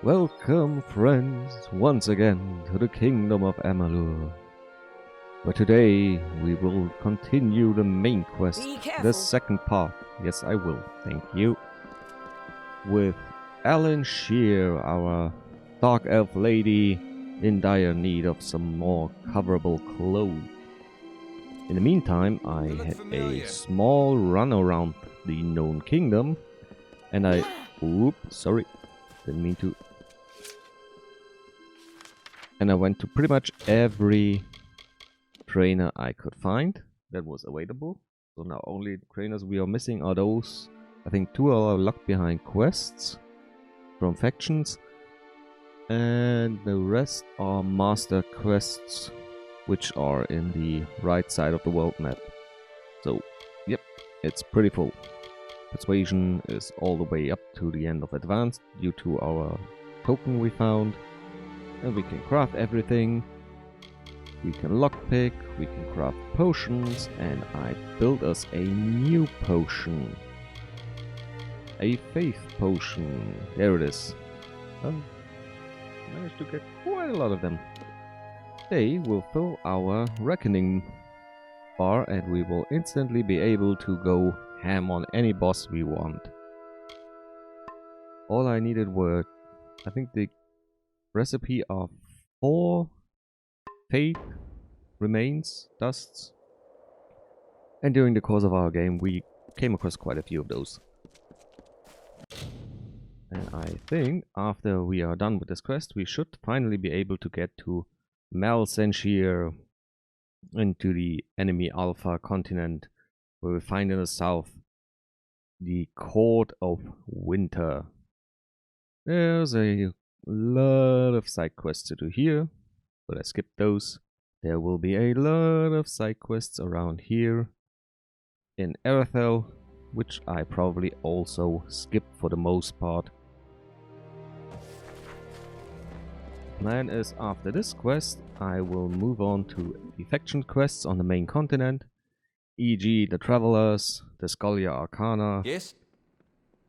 Welcome, friends, once again to the kingdom of Amalur. But today we will continue the main quest, the second part. Yes, I will. Thank you. With Alan Shear, our dark elf lady, in dire need of some more coverable clothes. In the meantime, I had a small run around the known kingdom, and I... Oops, sorry. Didn't mean to. And I went to pretty much every trainer I could find that was available. So now only the trainers we are missing are those. I think 2 are locked behind quests from factions. And the rest are master quests, which are in the right side of the world map. So, yep, it's pretty full. Persuasion is all the way up to the end of advanced due to our token we found. And we can craft everything. We can lockpick, we can craft potions, and I built us a new potion. A faith potion. There it is. Managed to get quite a lot of them. They will fill our reckoning bar and we will instantly be able to go ham on any boss we want. All I needed were, I think, the recipe of 4 faith remains, dusts. And during the course of our game we came across quite a few of those. And I think after we are done with this quest we should finally be able to get to Malsenshire, into the enemy Alpha continent, where we find in the south the Court of Winter. There's a lot of side quests to do here, but I skipped those. There will be a lot of side quests around here in Erethel, which I probably also skipped for the most part. Plan is after this quest I will move on to the faction quests on the main continent, e.g. the Travelers, the Scholia Arcana, yes,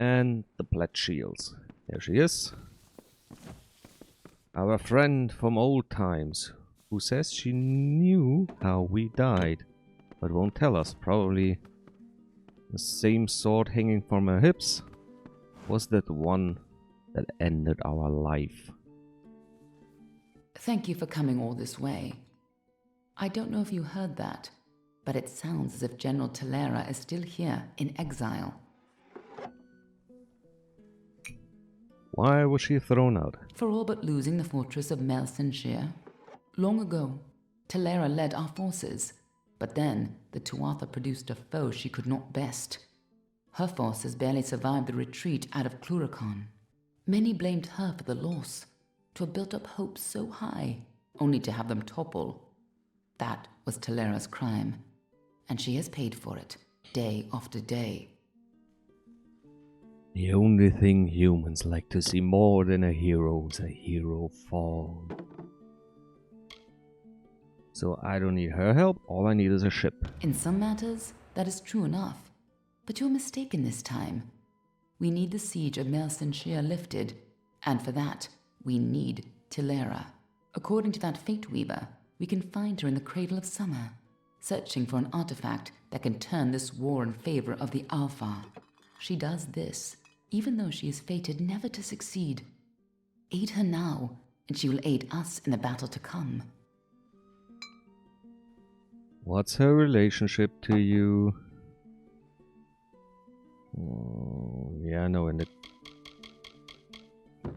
and the Pledge Shields. There she is. Our friend from old times, who says she knew how we died, but won't tell us. Probably the same sword hanging from her hips was that one that ended our life. Thank you for coming all this way. I don't know if you heard that, but it sounds as if General Talera is still here in exile. Why was she thrown out? For all but losing the fortress of Malsenshire. Long ago, Talera led our forces, but then the Tuatha produced a foe she could not best. Her forces barely survived the retreat out of Cluracan. Many blamed her for the loss, to have built up hopes so high, only to have them topple. That was Talera's crime, and she has paid for it, day after day. The only thing humans like to see more than a hero is a hero fall. So I don't need her help, all I need is a ship. In some matters, that is true enough, but you're mistaken this time. We need the siege of Malsenshire lifted, and for that, we need Talera. According to that Fate Weaver, we can find her in the Cradle of Summer, searching for an artifact that can turn this war in favor of the Alpha. She does this, even though she is fated never to succeed. Aid her now, and she will aid us in the battle to come. What's her relationship to you? Oh, yeah, no, in the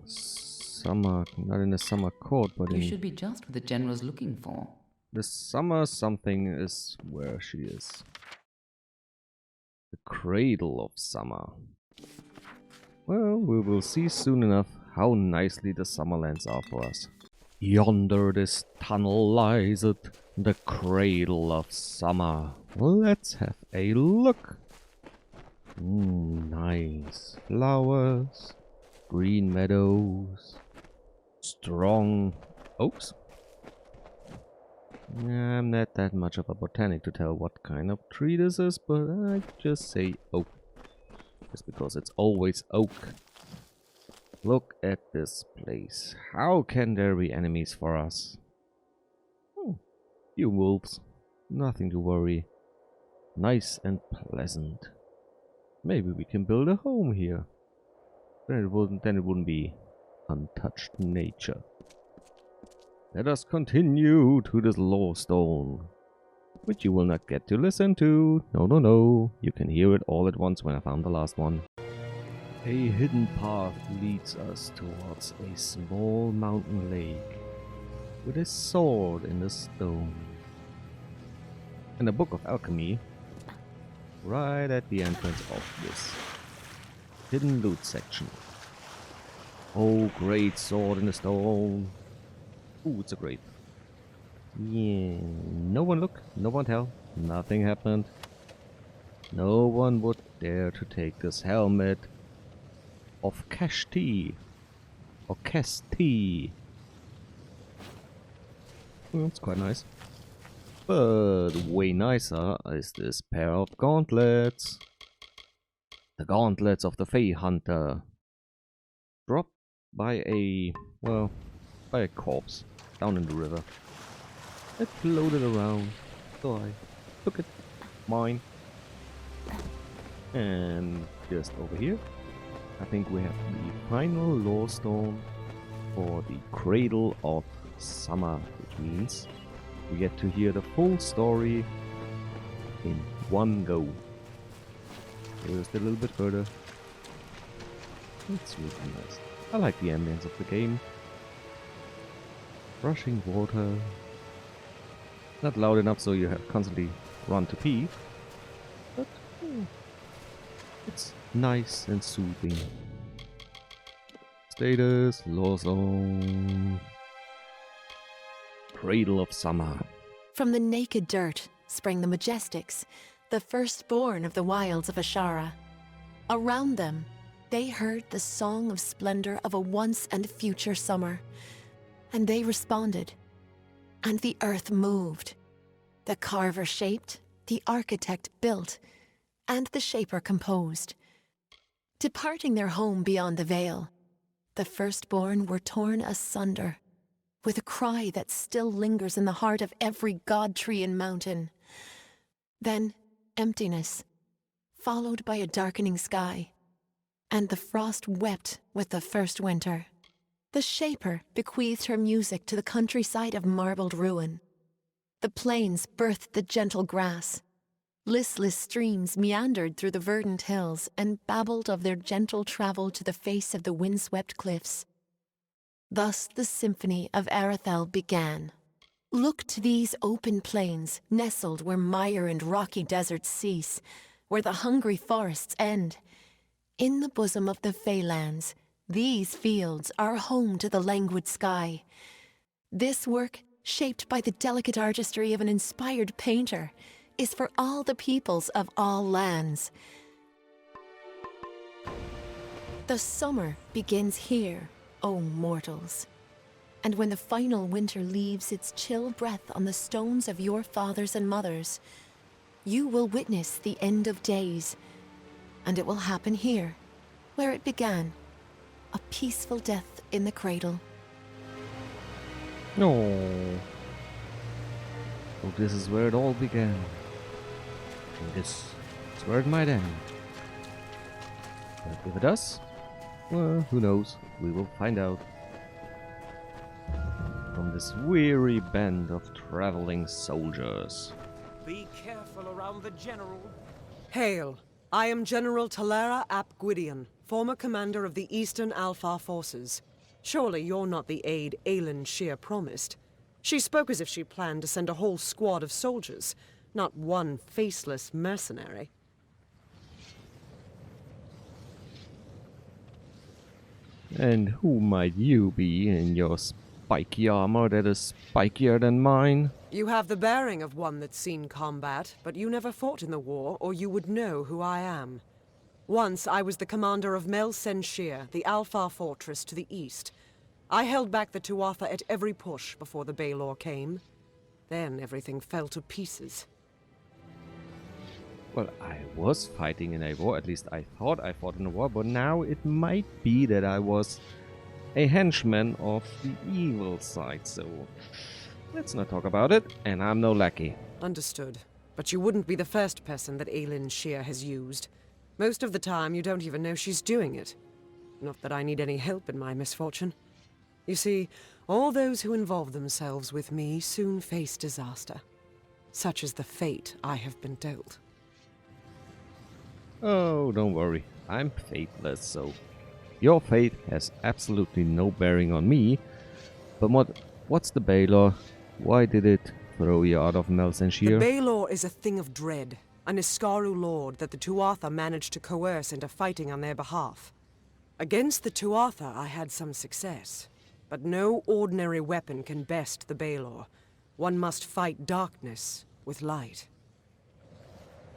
summer, not in the summer court, but You should be just what the general's looking for. the summer something is where she is. The Cradle of Summer. Well, we will see soon enough how nicely the Summerlands are for us. Yonder this tunnel lies it, the Cradle of Summer. Let's have a look. Nice flowers, green meadows, strong oaks. I'm not that much of a botanic to tell what kind of tree this is, but I just say oak. Just because it's always oak. Look at this place. How can there be enemies for us? Few wolves. Nothing to worry. Nice and pleasant. Maybe we can build a home here. Then it wouldn't be untouched nature. Let us continue to this lore stone, which you will not get to listen to. No, no, no. You can hear it all at once when I found the last one. A hidden path leads us towards a small mountain lake with a sword in the stone. In the Book of Alchemy, right at the entrance of this hidden loot section. Oh, great sword in the stone. Ooh, it's a great. Yeah, no one look, no one tell, nothing happened. No one would dare to take this helmet of Kashti or Kesti. Well, it's quite nice. But way nicer is this pair of gauntlets. The gauntlets of the Fey Hunter. Dropped by a, well, by a corpse down in the river. It floated around, so I took it, mine. And just over here, I think we have the final lore stone for the Cradle of Summer, which means we get to hear the full story in one go. Just a little bit further. It's really nice. I like the ambience of the game. Rushing water. Not loud enough so you have constantly run to pee. But it's nice and soothing. Status, lore zone. Cradle of Summer. From the naked dirt sprang the Majestics, the firstborn of the wilds of Ashara. Around them, they heard the song of splendor of a once and future summer. And they responded. And the earth moved. The carver shaped, the architect built, and the shaper composed. Departing their home beyond the veil, the firstborn were torn asunder, with a cry that still lingers in the heart of every god tree and mountain. Then emptiness, followed by a darkening sky, and the frost wept with the first winter. The shaper bequeathed her music to the countryside of marbled ruin. The plains birthed the gentle grass. Listless streams meandered through the verdant hills and babbled of their gentle travel to the face of the windswept cliffs. Thus the symphony of Arethel began. Look to these open plains, nestled where mire and rocky deserts cease, where the hungry forests end. In the bosom of the Feylands, these fields are home to the languid sky. This work, shaped by the delicate artistry of an inspired painter, is for all the peoples of all lands. The summer begins here, O mortals. And when the final winter leaves its chill breath on the stones of your fathers and mothers, you will witness the end of days. And it will happen here, where it began, a peaceful death in the cradle. No. So this is where it all began. And this is where it might end. But if it does, well, who knows? We will find out. From this weary band of traveling soldiers. Be careful around the general. Hail! I am General Talera ap Gwydion, former commander of the Eastern Alpha forces. Surely you're not the aide Aelin Shear promised. She spoke as if she planned to send a whole squad of soldiers, not one faceless mercenary. And who might you be in your spiky armor that is spikier than mine? You have the bearing of one that's seen combat, but you never fought in the war, or you would know who I am. Once I was the commander of Mel Senshir, the Alpha fortress to the east. I held back the Tuatha at every push before the Baelor came. Then everything fell to pieces. Well, I was fighting in a war, at least I thought I fought in a war, but now it might be that I was a henchman of the evil side, so let's not talk about it, and I'm no lackey. Understood. But you wouldn't be the first person that Aelin Shear has used. Most of the time, you don't even know she's doing it. Not that I need any help in my misfortune. You see, all those who involve themselves with me soon face disaster. Such is the fate I have been dealt. Oh, don't worry, I'm fateless, so your fate has absolutely no bearing on me. But what's the Baylor? Why did it throw you out of The Melsenshire? Baylor is a thing of dread, an Iskaru lord that the Tuatha managed to coerce into fighting on their behalf. Against the Tuatha I had some success, but no ordinary weapon can best the Baylor. One must fight darkness with light.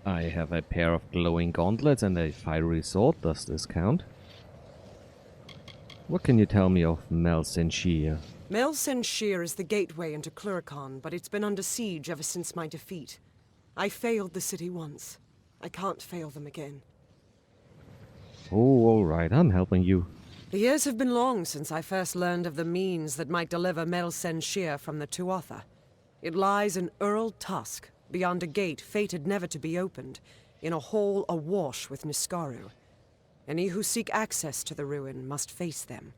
I have a pair of glowing gauntlets and a fiery sword. Does this count? What can you tell me of Melsenshire? Melsenshire is the gateway into Cluricon, but it's been under siege ever since my defeat. I failed the city once. I can't fail them again. Oh, alright, I'm helping you. The years have been long since I first learned of the means that might deliver Melsenshire from the Tuatha. It lies in Earl Tusk, beyond a gate fated never to be opened, in a hall awash with Niskaru. Any who seek access to the ruin must face them.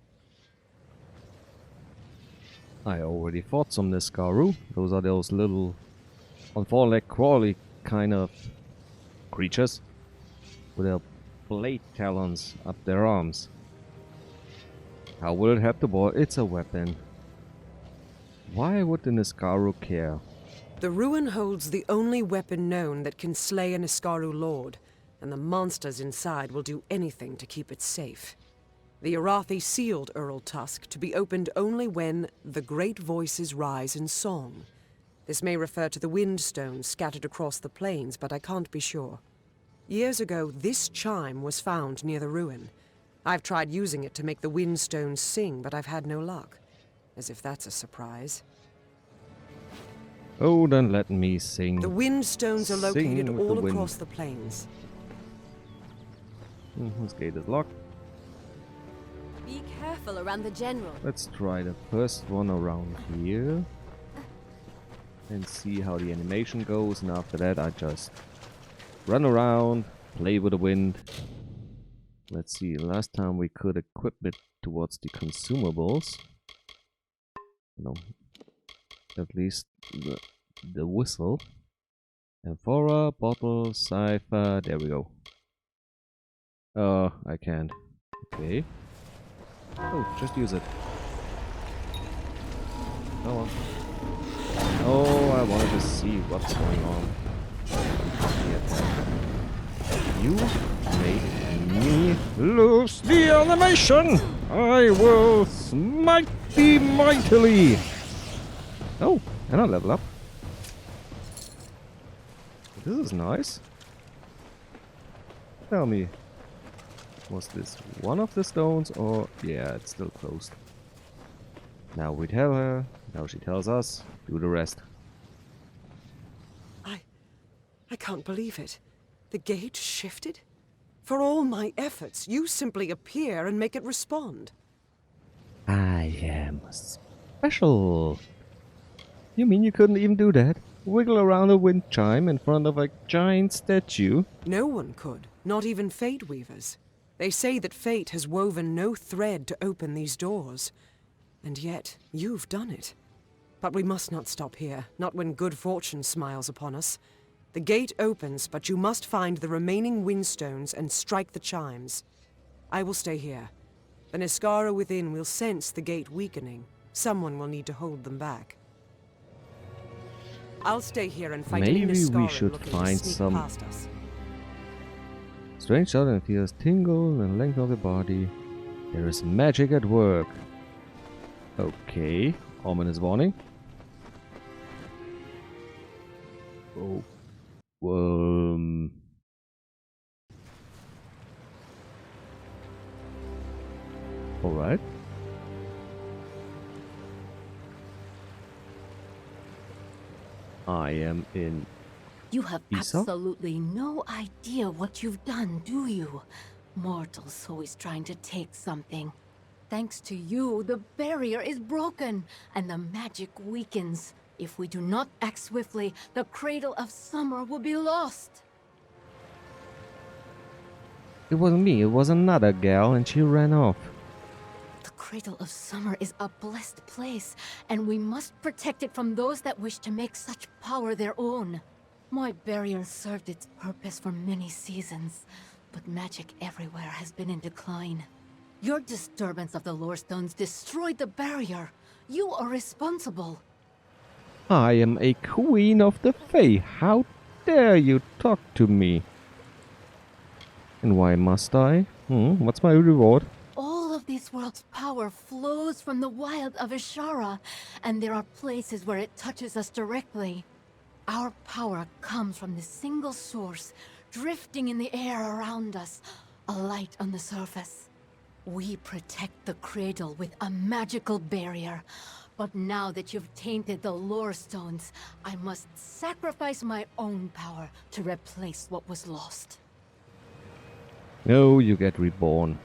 I already fought some Niskaru. Those are those little on four leg crawly kind of creatures with their blade talons up their arms. How will it help the boy? It's a weapon. Why would the Niskaru care? The ruin holds the only weapon known that can slay an Iskaru lord, and the monsters inside will do anything to keep it safe. The Arathi sealed Earl Tusk to be opened only when the great voices rise in song. This may refer to the wind stones scattered across the plains, but I can't be sure. Years ago, this chime was found near the ruin. I've tried using it to make the wind stones sing, but I've had no luck. As if that's a surprise. Oh, then let me sing. The wind stones are located Sing with all the wind. across the plains. This gate is locked. Be careful around the general. Let's try the first one around here. And see how the animation goes, and after that I just run around, play with the wind. Let's see, last time we could equip it towards the consumables. No. At least the whistle. Amphora, bottle, cipher, there we go. I can't. Okay. Oh, just use it. Come on. Oh, I wanted to see what's going on. You made me lose the animation! I will smite thee mightily! Oh, and I level up. This is nice. Tell me, was this one of the stones or... yeah, it's still closed. Now we tell her, now she tells us, do the rest. I can't believe it. The gate shifted? For all my efforts, you simply appear and make it respond. I am special. You mean you couldn't even do that? Wiggle around a wind chime in front of a giant statue? No one could, not even Fate Weavers. They say that fate has woven no thread to open these doors. And yet, you've done it. But we must not stop here, not when good fortune smiles upon us. The gate opens, but you must find the remaining windstones and strike the chimes. I will stay here. The Niskara within will sense the gate weakening. Someone will need to hold them back. I'll stay here and fight any Maybe Niskara we should looking find to sneak some past us. strange shot and feels tingle and length of the body. There is magic at work. Okay, ominous warning. Oh, all right. I am in You have Isa? absolutely no idea what you've done, do you? Mortals always trying to take something. Thanks to you, the barrier is broken, and the magic weakens. If we do not act swiftly, the Cradle of Summer will be lost. It wasn't me, it was another gal, and she ran off. The Cradle of Summer is a blessed place, and we must protect it from those that wish to make such power their own. My barrier served its purpose for many seasons, but magic everywhere has been in decline. Your disturbance of the lore stones destroyed the barrier. You are responsible. I am a queen of the Fae. How dare you talk to me? And why must I? What's my reward? All of this world's power flows from the wild of Ashara, and there are places where it touches us directly. Our power comes from this single source, drifting in the air around us, a light on the surface. We protect the Cradle with a magical barrier, but now that you've tainted the lore stones, I must sacrifice my own power to replace what was lost. No, you get reborn.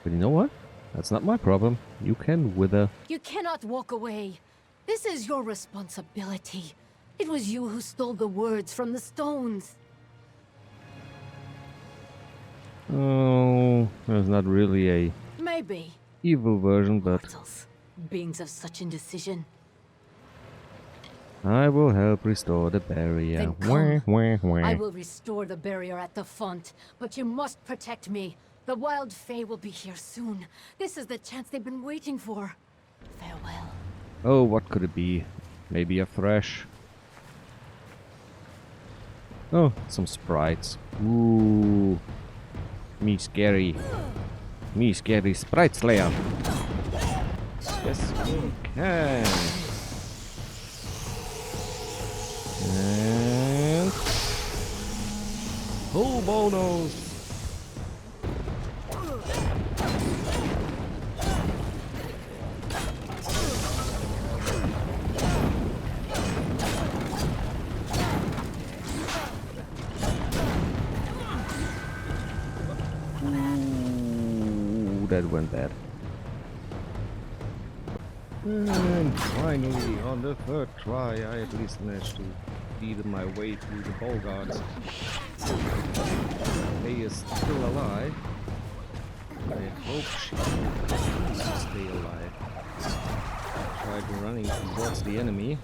But you know what? That's not my problem. You can wither. You cannot walk away. This is your responsibility. It was you who stole the words from the stones. Oh, there's not really a Maybe. evil version, but Mortals, beings of such indecision. I will help restore the barrier. Then come. Wah, wah, wah. I will restore the barrier at the font, but you must protect me. The wild fae will be here soon. This is the chance they've been waiting for. Farewell. Oh, what could it be? Maybe a thresh. Oh, some sprites. Ooh. Me scary. Me scary sprite slayer. Yes, we can. And full bonus. Ooh, that went bad. And finally, on the third try, I at least managed to beat my way through the ball guards. Faye is still alive. I hope she can stay alive. Tried running towards the enemy.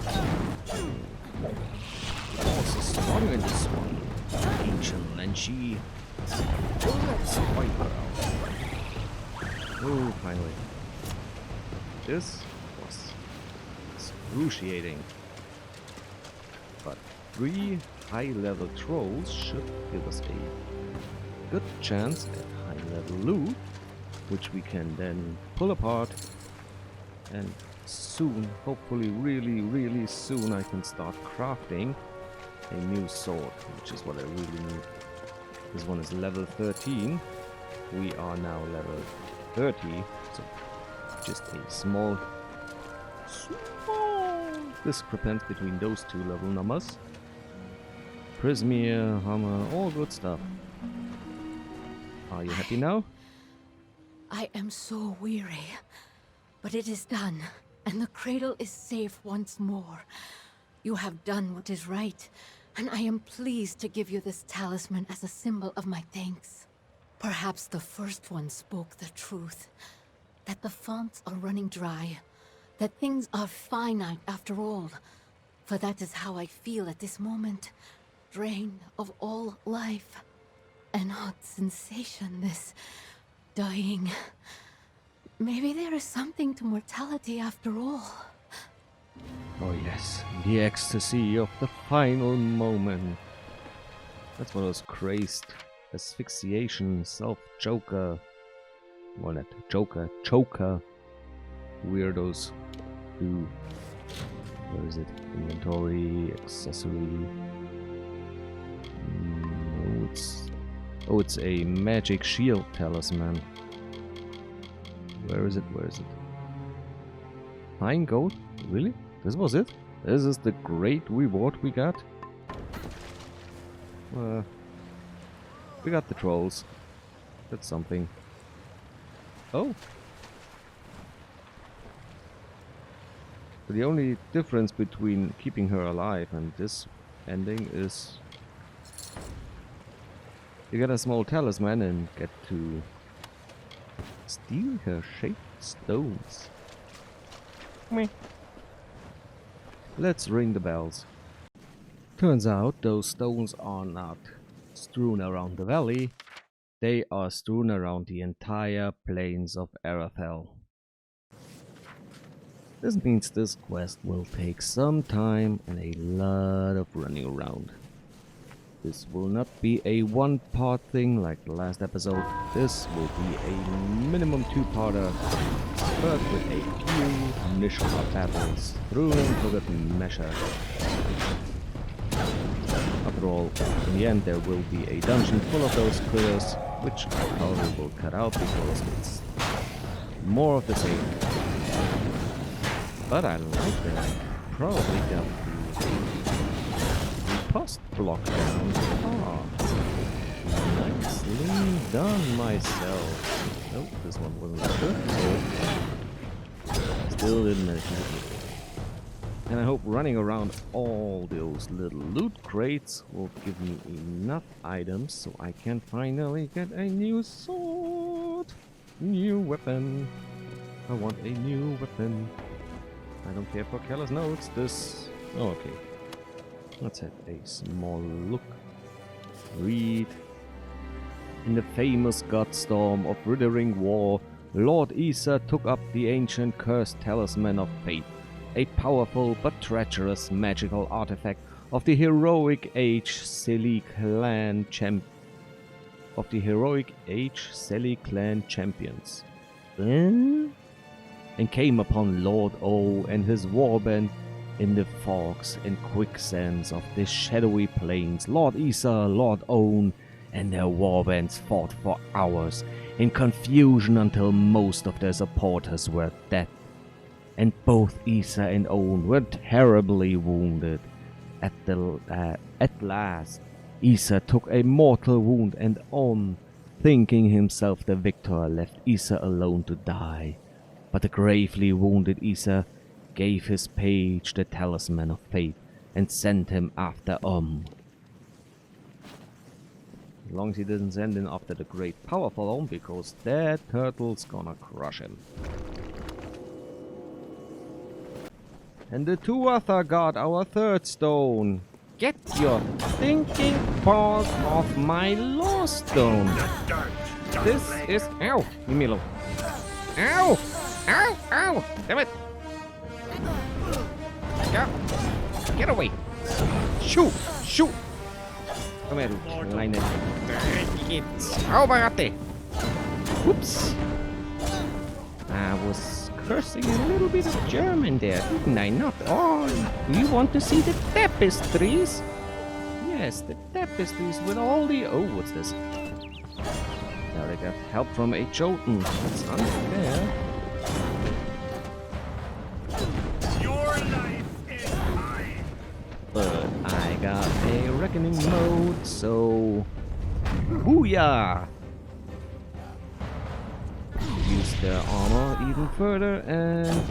Also strong in this one. Ancient, and she... Let's wipe her out. Oh, finally. This was excruciating. But 3 high-level trolls should give us a good chance at high-level loot, which we can then pull apart, and soon, hopefully really soon, I can start crafting a new sword, which is what I really need. This one is level 13. We are now level 30, so just a small discrepancy between those two level numbers. Prismere, hammer, all good stuff. Are you happy now? I am so weary, but it is done, and the Cradle is safe once more. You have done what is right, and I am pleased to give you this talisman as a symbol of my thanks. Perhaps the first one spoke the truth, that the fonts are running dry, that things are finite after all, for that is how I feel at this moment, drained of all life. An odd sensation, this dying. Maybe there is something to mortality after all. Oh yes, the ecstasy of the final moment. That's what was crazed. Asphyxiation, self-joker. Well, not joker, choker. Weirdos do. Where is it? Inventory, accessory. Oh, it's a magic shield talisman. Where is it? Where is it? Fine gold? Really? This was it? This is the great reward we got? We got the trolls. That's something. Oh! So the only difference between keeping her alive and this ending is you get a small talisman and get to steal her shaped stones. Meh. Let's ring the bells. Turns out those stones are not strewn around the valley, they are strewn around the entire plains of Arathel. This means this quest will take some time and a lot of running around. This will not be a one-part thing like the last episode. This will be a minimum two-parter, but with a few initial battles thrown into the measure. After all, in the end there will be a dungeon full of those critters, which I probably will cut out because it's more of the same. But I like that. Probably got the post block down. Ah, nicely done myself. Nope, this one wasn't that good. So still didn't manage to do it. And I hope running around all those little loot crates will give me enough items so I can finally get a new sword. New weapon. I want a new weapon. I don't care for careless notes. This... Oh, okay. Let's have a small look. Read. In the famous godstorm of withering war, Lord Isa took up the ancient cursed talisman of fate, a powerful but treacherous magical artifact of the heroic age Selly clan champions. And came upon Lord O and his warband in the fogs and quicksands of the shadowy plains. Lord Isa, Lord Owen, and their warbands fought for hours in confusion until most of their supporters were dead. And both Isa and Owen were terribly wounded. At last, Isa took a mortal wound, and Owen, thinking himself the victor, left Isa alone to die. But the gravely wounded Isa gave his page the talisman of fate and sent him after As long as he doesn't send him after the great powerful because that turtle's gonna crush him. And the Tuatha got our third stone. Get your thinking paws off my lost stone. This is... Ow! Leave me alone. Ow! Ow! Ow! Damn it! Go! Get away! Shoot! Shoot! Come here, kleine... Zauberratte! Oops! I was cursing a little bit of German there, didn't I? Not all. Do you want to see the tapestries? Yes, the tapestries with all the... Oh, what's this? Now they got help from a Jotun. That's unfair. But I got a reckoning mode, so... Booyah! Use their armor even further and...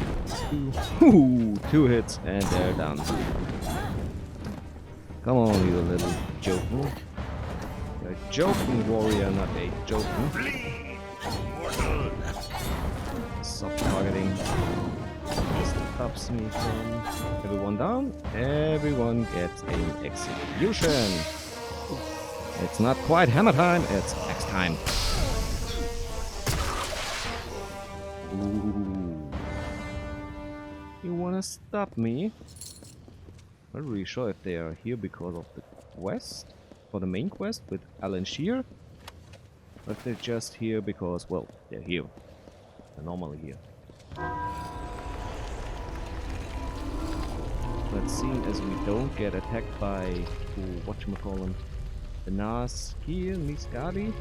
Two hits and they're done. Come on, you little Jotun. You're a Jotun warrior, not a Jotun. Soft targeting. This stops me from... Everyone down. Everyone gets an execution. It's not quite hammer time, it's axe time. Ooh. You wanna stop me? I'm not really sure if they are here because of the quest, for the main quest with Alan Shear, or if they're just here because, well, they're here. They're normally here. But seeing as we don't get attacked by, whatchamacallem, the Nas here, Misgadi.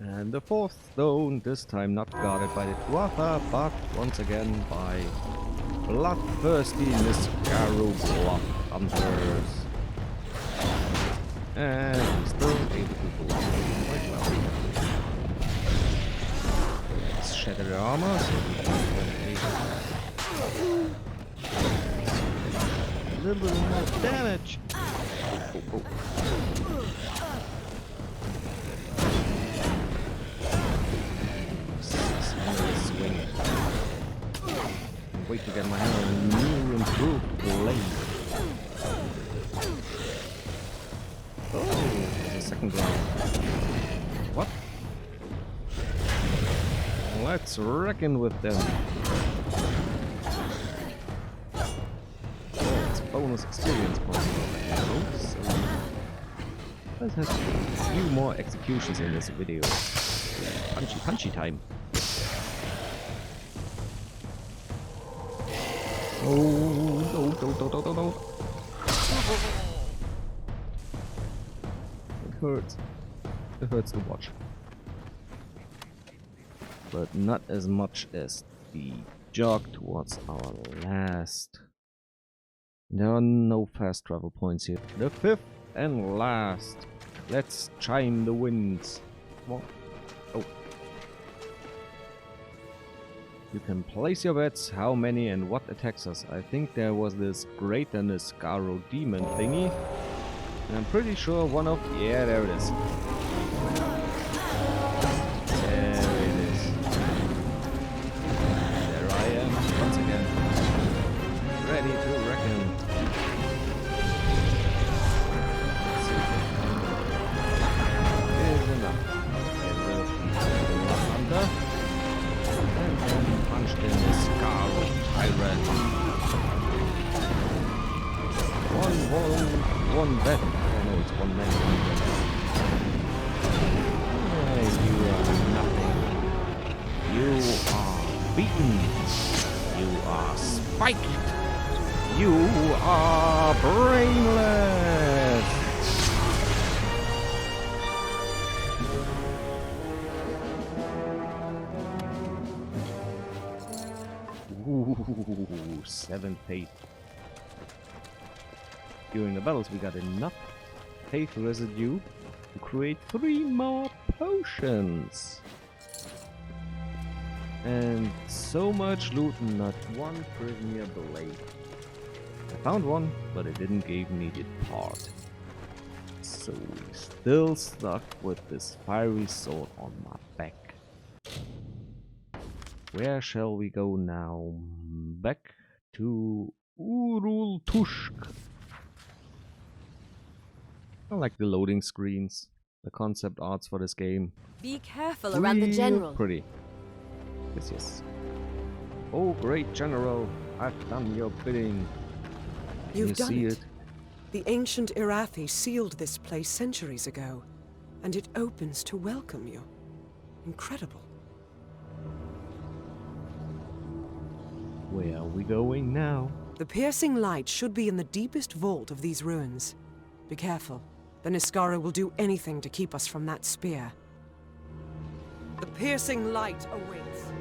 And the fourth stone, this time not guarded by the Tuatha, but once again by bloodthirsty Nisgaru blood hunters. And we're still able to pull off quite well. Let's shatter the armor so we can a little bit more damage. Oh. Swing. Wait to get my hand on a new improved blade. Oh, there's a second round. What? Let's reckon with them. Oh, it's bonus experience points. So let's have a few more executions in this video. Punchy time. Oh, no. It hurts. It hurts to watch. But not as much as the jog towards our last. There are no fast travel points here. The fifth and last. Let's chime the winds. What? Oh. You can place your bets how many and what attacks us. I think there was this great and this Scarrow demon thingy. And I'm pretty sure one of... Yeah, there it is. There it is. There I am, once again. Ready to reckon. Let's see. Is enough. I will keep the hunter. And then punched in the Scarrow tyrant. One bet. Oh no, it's one man. You are nothing. You are beaten. You are spiked. You are brainless. Ooh, 7 faith. During the battles we got enough faith residue to create 3 more potions. And so much loot and not one prisoner blade. I found one, but it didn't give me the part. So we still stuck with this fiery sword on my back. Where shall we go now? Back to Urul-Tusk. I like the loading screens, the concept arts for this game. Be careful around the general. Pretty. Yes. Oh, great general, I've done your bidding. You've done see it. The ancient Irathi sealed this place centuries ago, and it opens to welcome you. Incredible. Where are we going now? The piercing light should be in the deepest vault of these ruins. Be careful. The Niskara will do anything to keep us from that spear. The piercing light awaits.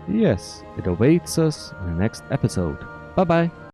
Yes, it awaits us in the next episode. Bye bye.